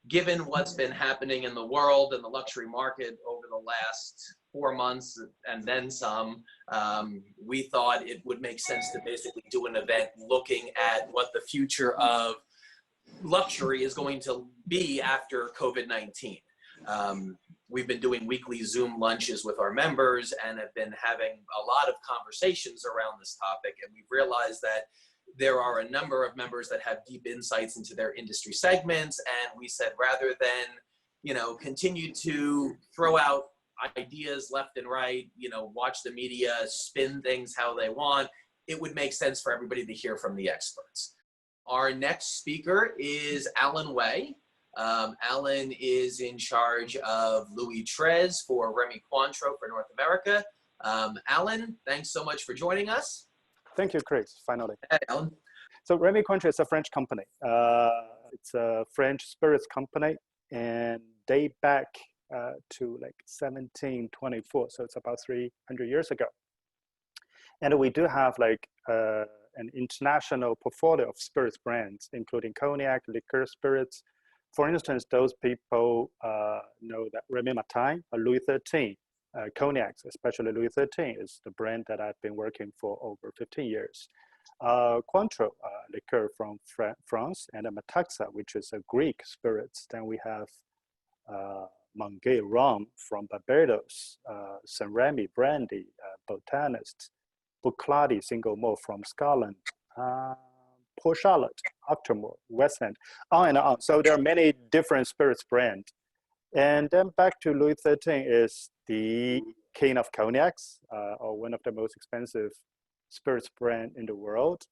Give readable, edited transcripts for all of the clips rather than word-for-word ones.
Given what's been happening in the world and the luxury market over the last 4 months and then some, we thought it would make sense to basically do an event looking at what the future of luxury is going to be after COVID-19. We've been doing weekly Zoom lunches with our members and have been having a lot of conversations around this topic, and we've realized that there are a number of members that have deep insights into their industry segments, and we said rather than, continue to throw out ideas left and right, watch the media spin things how they want, it would make sense for everybody to hear from the experts. Our next speaker is Alan Wei. Alan is in charge of Louis XIII for Rémy Cointreau for North America. Alan, thanks so much for joining us. Thank you, Chris, finally. Hey, Alan. So Rémy Cointreau is a French company. It's a French spirits company and date back to like 1724. So it's about 300 years ago. And we do have like an international portfolio of spirits brands, including cognac, liqueur, spirits. For instance, those people know that Rémy Martin, Louis XIII, cognacs, especially Louis XIII, is the brand that I've been working for over 15 years. Cointreau, liqueur from France, and Metaxa, which is a Greek spirits. Then we have Manguet rum from Barbados, Saint-Remy brandy, Botanist, Buccleuch single malt from Scotland, Port Charlotte, Octomore, West End, on and on. So there are many different spirits brands. And then back to Louis XIII is the king of cognacs, or one of the most expensive spirits brand in the world.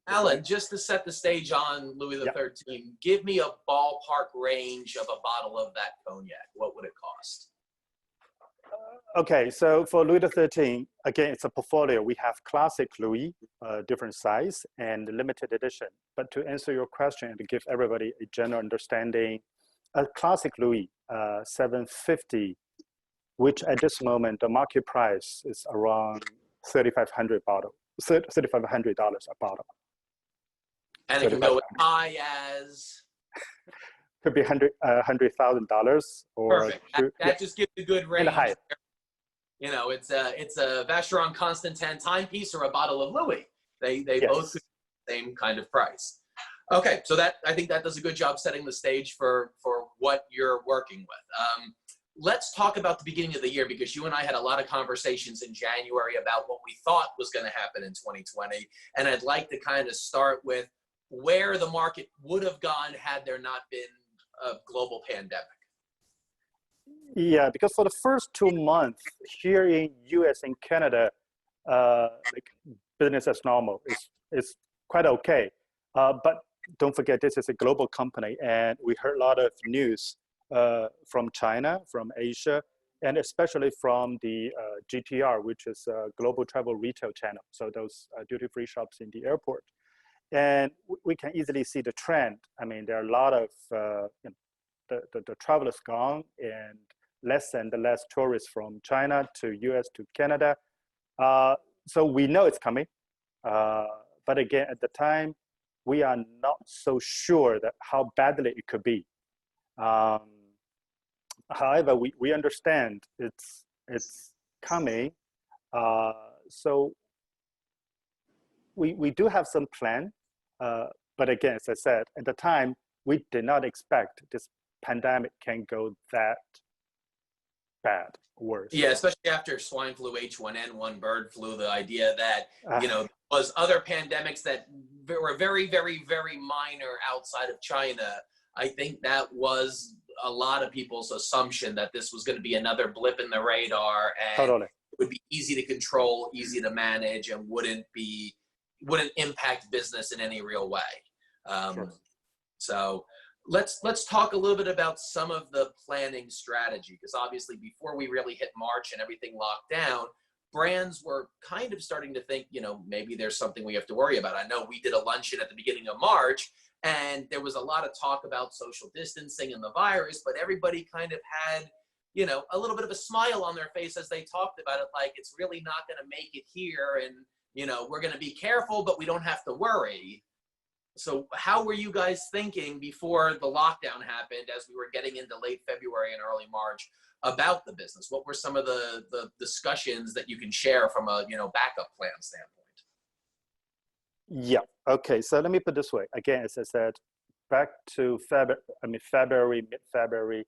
Alan, just to set the stage on Louis XIII, give me a ballpark range of a bottle of that cognac. What would it cost? Okay, so for Louis XIII, again, it's a portfolio. We have classic Louis, different size, and limited edition. But to answer your question and to give everybody a general understanding, a classic Louis 750, which at this moment the market price is around $3,500 a bottle. And it can go as high as could be $100,000 or perfect. That just gives a good range. And it's a Vacheron Constantin timepiece or a bottle of Louis. They both could be the same kind of price. Okay, so I think that does a good job setting the stage for what you're working with. Let's talk about the beginning of the year, because you and I had a lot of conversations in January about what we thought was going to happen in 2020. And I'd like to kind of start with where the market would have gone had there not been a global pandemic. Yeah, because for the first 2 months here in US and Canada, like business as normal is quite okay. But don't forget, this is a global company, and we heard a lot of news from China, from Asia, and especially from the GTR, which is a global travel retail channel. So those duty-free shops in the airport. And we can easily see the trend. I mean, there are a lot of, the travel is gone, and less and less tourists from China to US to Canada. So we know it's coming. But again, at the time, we are not so sure that how badly it could be. However, we understand it's coming. So we do have some plan. But again, as I said, at the time, we did not expect this pandemic can go that bad, worse. Yeah, especially after swine flu, H1N1, bird flu, the idea that, was other pandemics that were very, very, very minor outside of China. I think that was a lot of people's assumption that this was going to be another blip in the radar, and it would be easy to control, easy to manage, and wouldn't impact business in any real way. Sure. So let's talk a little bit about some of the planning strategy, because obviously before we really hit March and everything locked down, brands were kind of starting to think, maybe there's something we have to worry about. I know we did a luncheon at the beginning of March, and there was a lot of talk about social distancing and the virus, but everybody kind of had, a little bit of a smile on their face as they talked about it, like it's really not going to make it here. And, we're going to be careful, but we don't have to worry. So how were you guys thinking before the lockdown happened, as we were getting into late February and early March, about the business? What were some of the discussions that you can share from a, backup plan standpoint? Yeah. Okay. So let me put it this way. Again, as I said, back to February, mid-February,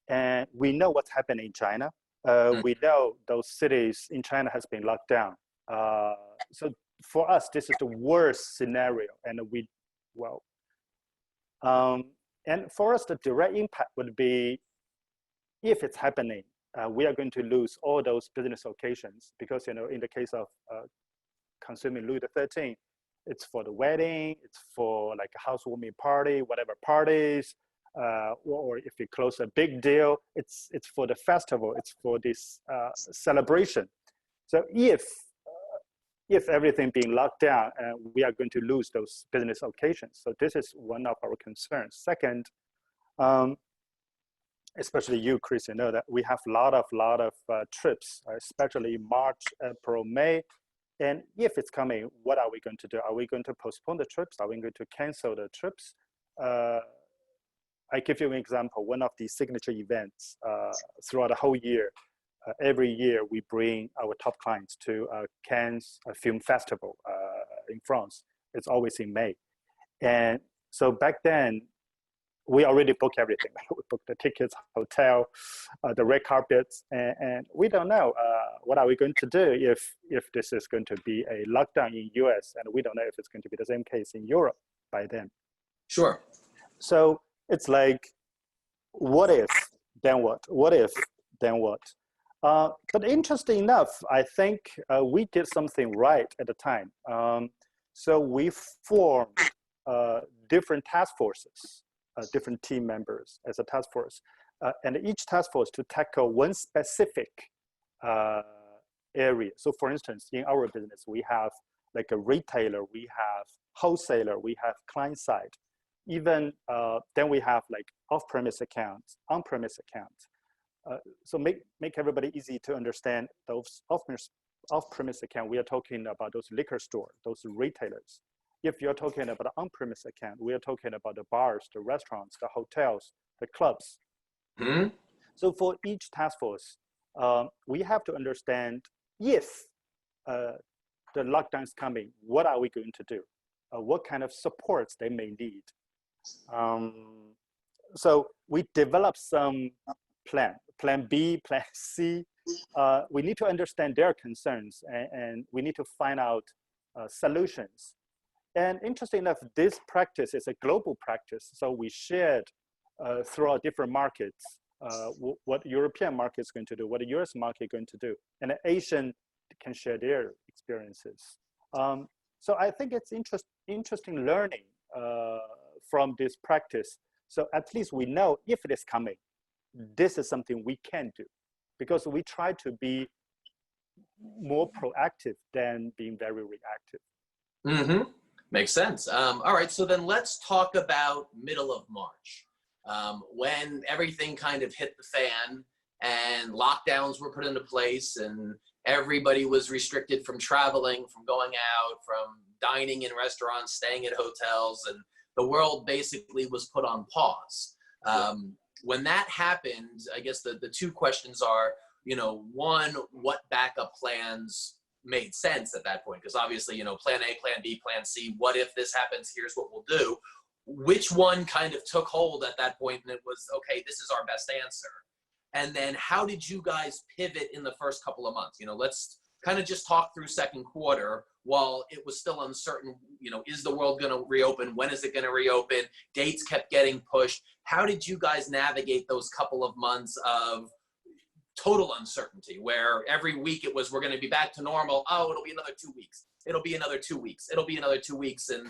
and we know what's happening in China. We know those cities in China has been locked down. So for us, this is the worst scenario, and and for us, the direct impact would be, if it's happening, we are going to lose all those business occasions, because in the case of consuming Louis XIII, it's for the wedding, it's for like a housewarming party, whatever parties, or if you close a big deal, it's for the festival, it's for this celebration. So if everything being locked down, we are going to lose those business occasions. So this is one of our concerns. Second, especially you, Chris, you know that we have a lot of trips, especially March, April, May. And if it's coming, what are we going to do? Are we going to postpone the trips? Are we going to cancel the trips? I give you an example. One of the signature events throughout the whole year, every year we bring our top clients to Cannes Film Festival in France. It's always in May. And so back then, we already booked everything. We booked the tickets, hotel, the red carpets, and we don't know what are we going to do if this is going to be a lockdown in US, and we don't know if it's going to be the same case in Europe by then. Sure. So it's like, what if, then what? What if, then what? But interesting enough, I think we did something right at the time. So we formed different task forces, different team members as a task force, and each task force to tackle one specific area. So for instance, in our business, we have like a retailer, we have wholesaler, we have client side. Even then we have like off-premise accounts, on-premise accounts. So make everybody easy to understand. Those off-premise account, we are talking about those liquor stores, those retailers. If you're talking about an on-premise account, we are talking about the bars, the restaurants, the hotels, the clubs. Mm-hmm. So for each task force, we have to understand, if the lockdown is coming, what are we going to do? What kind of supports they may need? So we developed some plan B, plan C. We need to understand their concerns, and we need to find out solutions. And interesting enough, this practice is a global practice. So we shared throughout different markets what European market is going to do, what the US market is going to do, and the Asian can share their experiences. So I think it's interesting learning from this practice. So at least we know if it is coming, this is something we can do, because we try to be more proactive than being very reactive. Mm-hmm. Makes sense. All right, so then let's talk about middle of March, when everything kind of hit the fan and lockdowns were put into place and everybody was restricted from traveling, from going out, from dining in restaurants, staying at hotels, and the world basically was put on pause. When that happened, I guess the two questions are, one, what backup plans made sense at that point? Because obviously, plan A, plan B, plan C, what if this happens, here's what we'll do. Which one kind of took hold at that point, and it was, okay, this is our best answer? And then how did you guys pivot in the first couple of months? Let's kind of just talk through second quarter while it was still uncertain, is the world going to reopen? When is it going to reopen? Dates kept getting pushed. How did you guys navigate those couple of months of total uncertainty, where every week it was, we're going to be back to normal. Oh, it'll be another 2 weeks. It'll be another 2 weeks. It'll be another 2 weeks. And,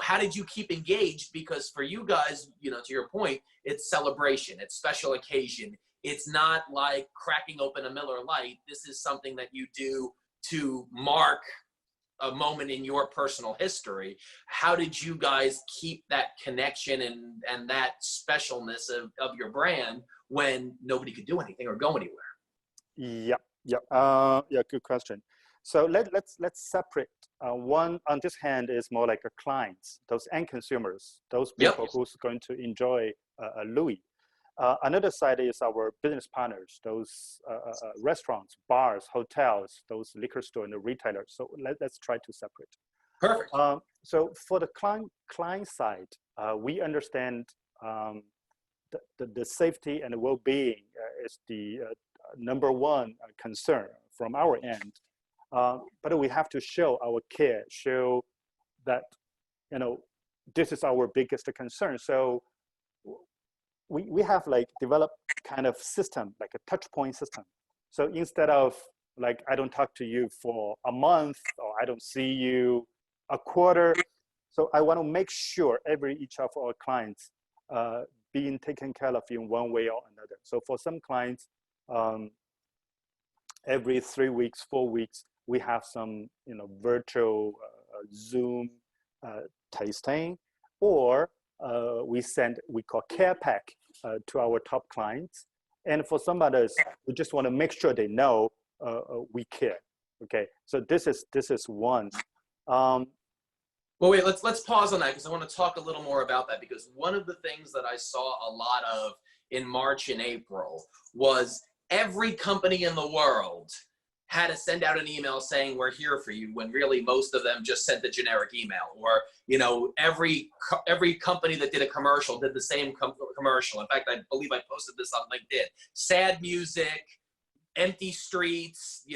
how did you keep engaged? Because for you guys, to your point, it's celebration, it's special occasion, It's not like cracking open a Miller Lite. This is something that you do to mark a moment in your personal history. How did you guys keep that connection and that specialness of your brand when nobody could do anything or go anywhere? Yeah, good question. So let's separate. One on this hand is more like a clients, those end consumers, those people Yep. who's going to enjoy Louis. Another side is our business partners, those restaurants, bars, hotels, those liquor store and the retailers. So let's try to separate. Perfect. So for the client side, we understand the safety and the well-being is the number one concern from our end. But we have to show our care, show that, this is our biggest concern. So we have like developed kind of system, like a touch point system. So instead of like, I don't talk to you for a month or I don't see you a quarter. So I want to make sure each of our clients being taken care of in one way or another. So for some clients, every 3 weeks, 4 weeks, we have some, virtual Zoom tasting, or we call care pack to our top clients. And for some others, we just want to make sure they know we care. Okay, so this is one. Well, wait, let's pause on that because I want to talk a little more about that, because one of the things that I saw a lot of in March and April was every company in the world had to send out an email saying we're here for you, when really most of them just sent the generic email. Or every company that did a commercial did the same commercial. In fact, I believe I posted this on LinkedIn. Sad music, empty streets,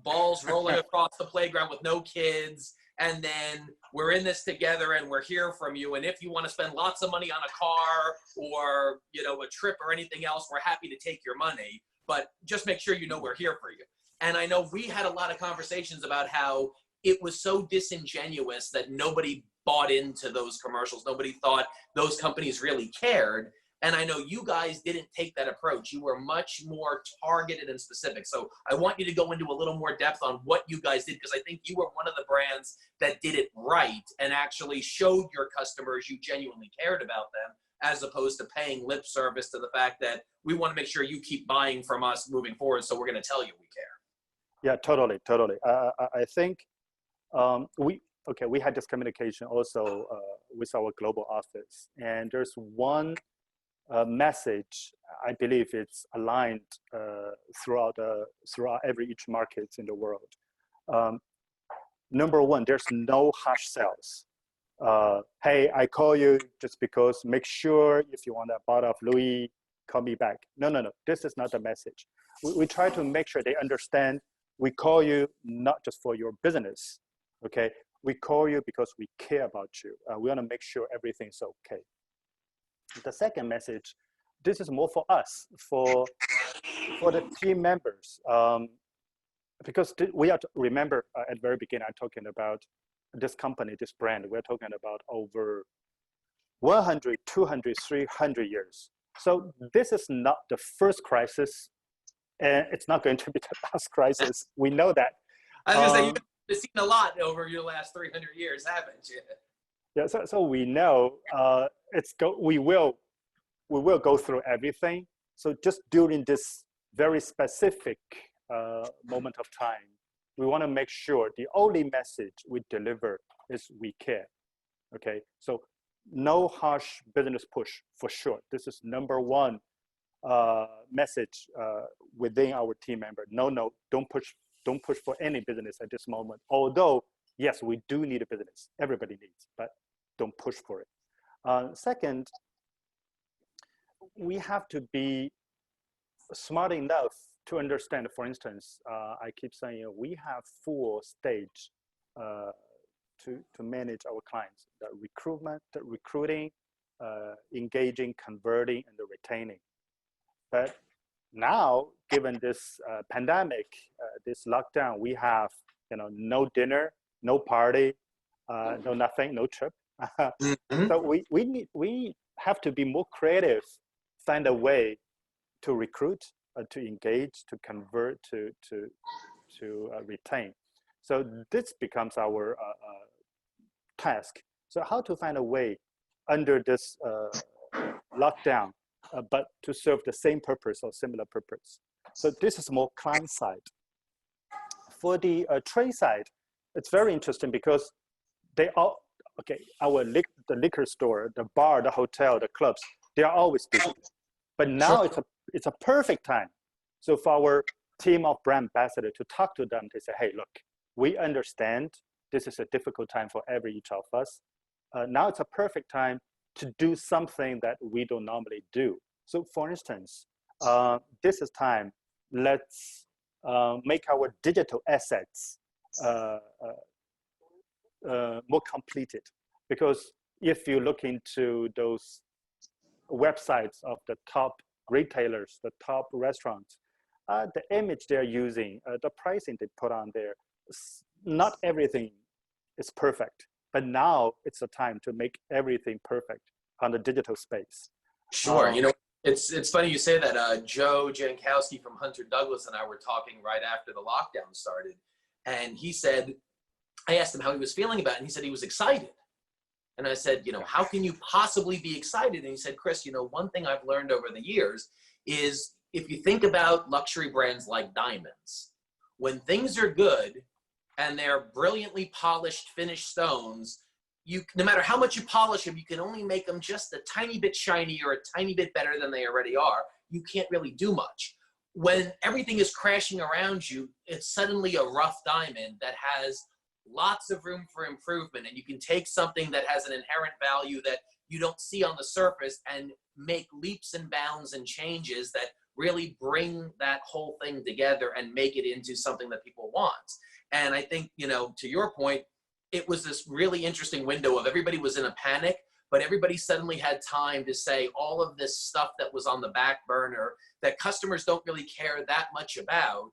balls rolling across the playground with no kids. And then we're in this together and we're here from you. And if you want to spend lots of money on a car or, a trip or anything else, we're happy to take your money. But just make sure we're here for you. And I know we had a lot of conversations about how it was so disingenuous that nobody bought into those commercials. Nobody thought those companies really cared. And I know you guys didn't take that approach. You were much more targeted and specific. So I want you to go into a little more depth on what you guys did, because I think you were one of the brands that did it right and actually showed your customers you genuinely cared about them, as opposed to paying lip service to the fact that we want to make sure you keep buying from us moving forward, so we're going to tell you we care. Yeah, totally. I think we had this communication also with our global office, and there's one message I believe it's aligned throughout each market in the world. Number one, there's no harsh sales. Hey, I call you just because, make sure if you want a bottle of Louis, call me back. No. This is not the message. We try to make sure they understand we call you not just for your business, okay? We call you because we care about you. We want to make sure everything's okay. The second message, this is more for us, for the team members, because we have to remember at the very beginning, I'm talking about this company, this brand. We're talking about over 100, 200, 300 years. So this is not the first crisis, and it's not going to be the last crisis. We know that. I was going to say, you've seen a lot over your last 300 years, haven't you? Yeah, so we know we will go through everything. So just during this very specific moment of time, we want to make sure the only message we deliver is we care. Okay, so no harsh business push for sure. This is number one message within our team member. No, don't push for any business at this moment. Although yes, we do need a business. Everybody needs, but don't push for it. Second, we have to be smart enough to understand. For instance, I keep saying we have full stage to manage our clients: the recruitment, the recruiting, engaging, converting, and the retaining. But now, given this pandemic, this lockdown, we have no dinner, no party, no nothing, no trip. Mm-hmm. So we have to be more creative, find a way to recruit to engage, to convert, to retain. So this becomes our task. So how to find a way under this lockdown, but to serve the same purpose or similar purpose. So this is more client side. For the trade side, it's very interesting because they all, okay, the liquor store, the bar, the hotel, the clubs, they are always busy. But now it's a perfect time. So for our team of brand ambassadors to talk to them, they say, hey, look, we understand this is a difficult time for each of us. Now it's a perfect time to do something that we don't normally do. So for instance, this is time, let's make our digital assets more completed. Because if you look into those websites of the top retailers, the top restaurants, the image they're using, the pricing they put on there, not everything is perfect. But now it's the time to make everything perfect on the digital space. Sure. It's funny you say that. Joe Jankowski from Hunter Douglas and I were talking right after the lockdown started. And he said, I asked him how he was feeling about it, and he said he was excited. And I said, how can you possibly be excited? And he said, Chris, one thing I've learned over the years is if you think about luxury brands like diamonds, when things are good and they're brilliantly polished, finished stones, no matter how much you polish them, you can only make them just a tiny bit shiny or a tiny bit better than they already are. You can't really do much. When everything is crashing around you, it's suddenly a rough diamond that has lots of room for improvement, and you can take something that has an inherent value that you don't see on the surface and make leaps and bounds and changes that really bring that whole thing together and make it into something that people want. And I think, to your point, it was this really interesting window of everybody was in a panic, but everybody suddenly had time to say all of this stuff that was on the back burner that customers don't really care that much about.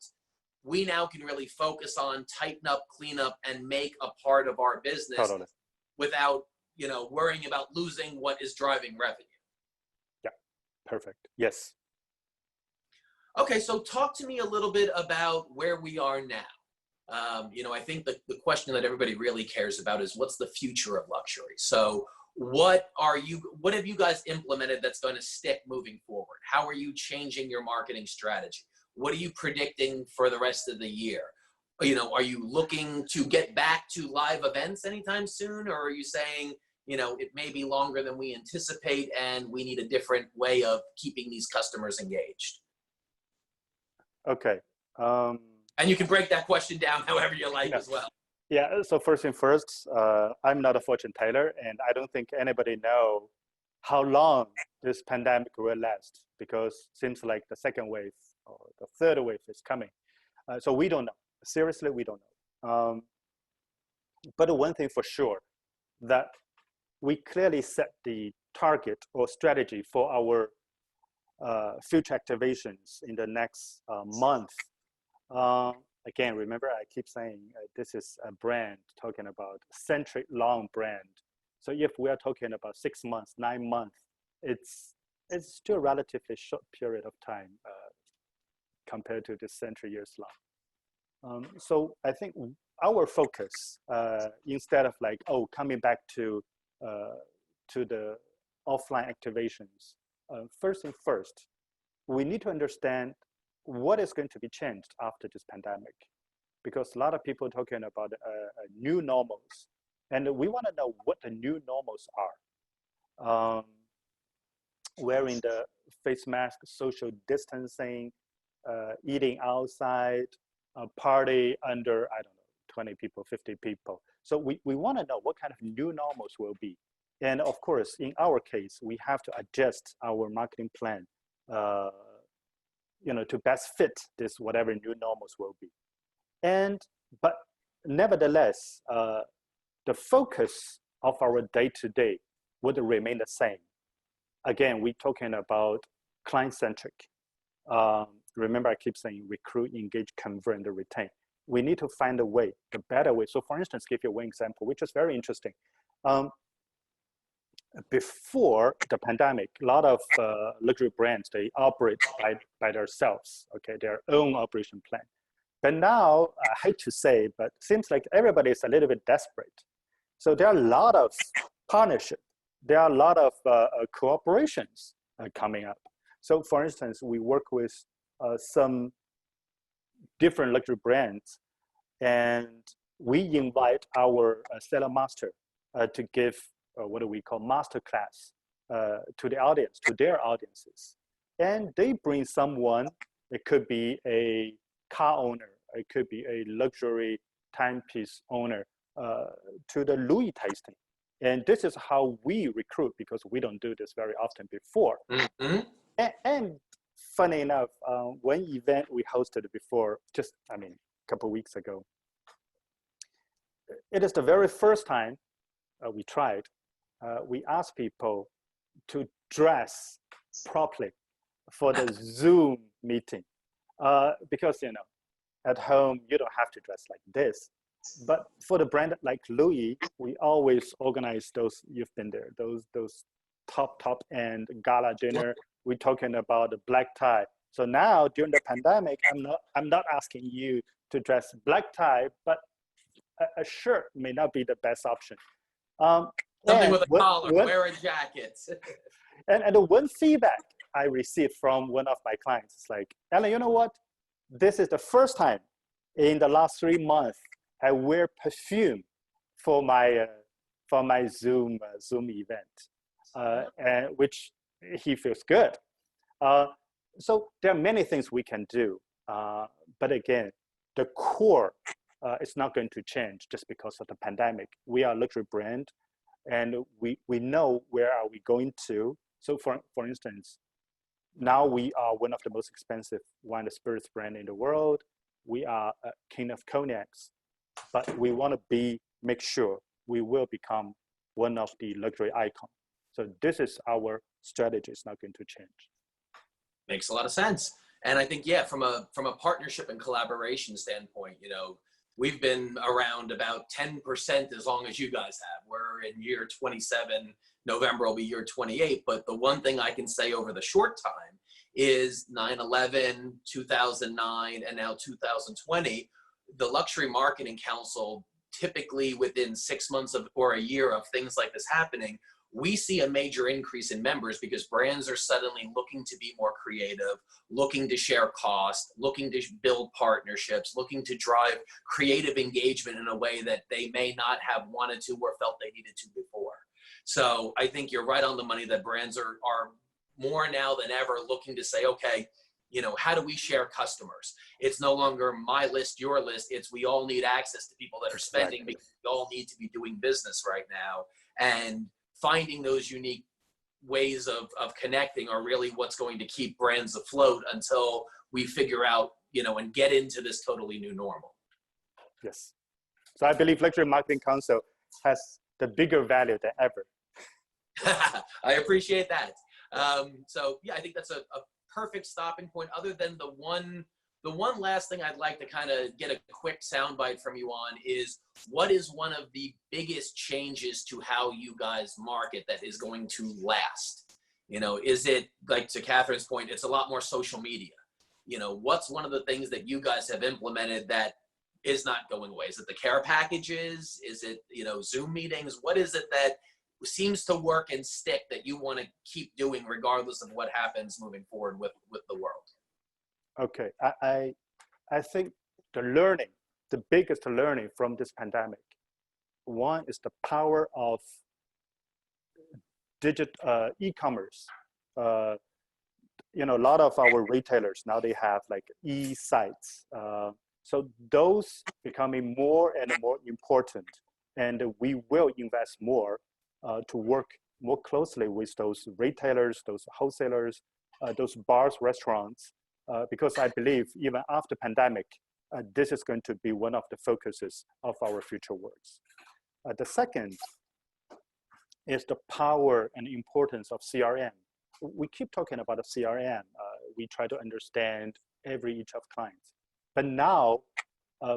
We now can really focus on tighten up, clean up, and make a part of our business without, worrying about losing what is driving revenue. Yeah, perfect. Yes. Okay, so talk to me a little bit about where we are now. I think the question that everybody really cares about is what's the future of luxury? So what have you guys implemented that's going to stick moving forward? How are you changing your marketing strategy? What are you predicting for the rest of the year? Are you looking to get back to live events anytime soon? Or are you saying, it may be longer than we anticipate and we need a different way of keeping these customers engaged? Okay. And you can break that question down however you like as well. Yeah, so first thing first, I'm not a fortune teller, and I don't think anybody know how long this pandemic will last, because seems like the second wave or the third wave is coming. So we don't know. Seriously, we don't know. But one thing for sure, that we clearly set the target or strategy for our future activations in the next month. Again, remember I keep saying this is a brand talking about century long brand. So if we are talking about 6 months, 9 months, it's still a relatively short period of time compared to this century years long. So I think our focus, instead of coming back to the offline activations, first thing first, we need to understand what is going to be changed after this pandemic, because a lot of people are talking about new normals, and we want to know what the new normals are. Wearing the face mask, social distancing, eating outside, party under, I don't know, 20 people, 50 people. So we want to know what kind of new normals will be. And of course, in our case, we have to adjust our marketing plan to best fit this whatever new normals will be. But nevertheless, the focus of our day-to-day would remain the same. Again, we're talking about client-centric. Remember, I keep saying recruit, engage, convert, and retain. We need to find a way, the better way. So for instance, give you one example, which is very interesting. before the pandemic, a lot of luxury brands, they operate by themselves, okay, their own operation plan. But now, I hate to say, but it seems like everybody is a little bit desperate. So there are a lot of partnership. There are a lot of cooperations coming up. So for instance, we work with some different luxury brands, and we invite our seller master to give what do we call master class to the audience, to their audiences. And they bring someone, it could be a car owner, it could be a luxury timepiece owner, to the Louis tasting. And this is how we recruit, because we don't do this very often before. Mm-hmm. And funny enough, one event we hosted before, just, a couple of weeks ago, it is the very first time we tried. We asked people to dress properly for the Zoom meeting, because at home you don't have to dress like this. But for the brand like Louis, we always organize those. You've been there. Those top end gala dinner. We're talking about the black tie. So now during the pandemic, I'm not asking you to dress black tie, but a shirt may not be the best option. Something with a collar, wear a jacket. and the one feedback I received from one of my clients is like, Alan, you know what? This is the first time in the last 3 months I wear perfume for my Zoom event, and which he feels good. So there are many things we can do, but again, the core is not going to change just because of the pandemic. We are a luxury brand, and we know where are we going to. So for instance, now we are one of the most expensive wine and spirits brand in the world. We are a king of cognacs, but we want to make sure we will become one of the luxury icons. So this is our strategy. It's not going to change. Makes a lot of sense. And I think, yeah, from a partnership and collaboration standpoint, we've been around about 10% as long as you guys have. We're in year 27, November will be year 28. But the one thing I can say over the short time is 9/11, 2009, and now 2020, the Luxury Marketing Council, typically within 6 months or a year of things like this happening, we see a major increase in members because brands are suddenly looking to be more creative, looking to share cost, looking to build partnerships, looking to drive creative engagement in a way that they may not have wanted to or felt they needed to before. So I think you're right on the money that brands are more now than ever looking to say, okay, how do we share customers? It's no longer my list, your list. It's we all need access to people that are spending because we all need to be doing business right now. And finding those unique ways of connecting are really what's going to keep brands afloat until we figure out, and get into this totally new normal. Yes. So I believe Luxury Marketing Council has the bigger value than ever. I appreciate that. So yeah, I think that's a perfect stopping point. Other than the one last thing I'd like to kind of get a quick soundbite from you on is, what is one of the biggest changes to how you guys market that is going to last? Is it, like to Catherine's point, it's a lot more social media. What's one of the things that you guys have implemented that is not going away? Is it the care packages? Is it, Zoom meetings? What is it that seems to work and stick that you want to keep doing regardless of what happens moving forward with the world? Okay, I think the biggest learning from this pandemic, one is the power of digital e-commerce. A lot of our retailers now, they have like e-sites. So those becoming more and more important, and we will invest more to work more closely with those retailers, those wholesalers, those bars, restaurants, because I believe even after pandemic, this is going to be one of the focuses of our future works. The second is the power and importance of CRM. We keep talking about the CRM. We try to understand each of clients. But now,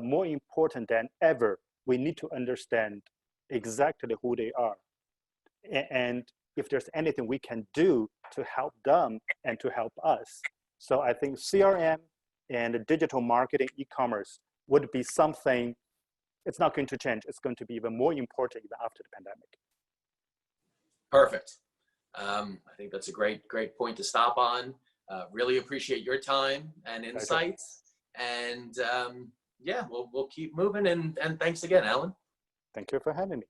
more important than ever, we need to understand exactly who they are. And if there's anything we can do to help them and to help us. So I think CRM and digital marketing, e-commerce would be something, it's not going to change. It's going to be even more important even after the pandemic. Perfect. I think that's a great point to stop on. Really appreciate your time and insights. And yeah, we'll keep moving. And thanks again, Alan. Thank you for having me.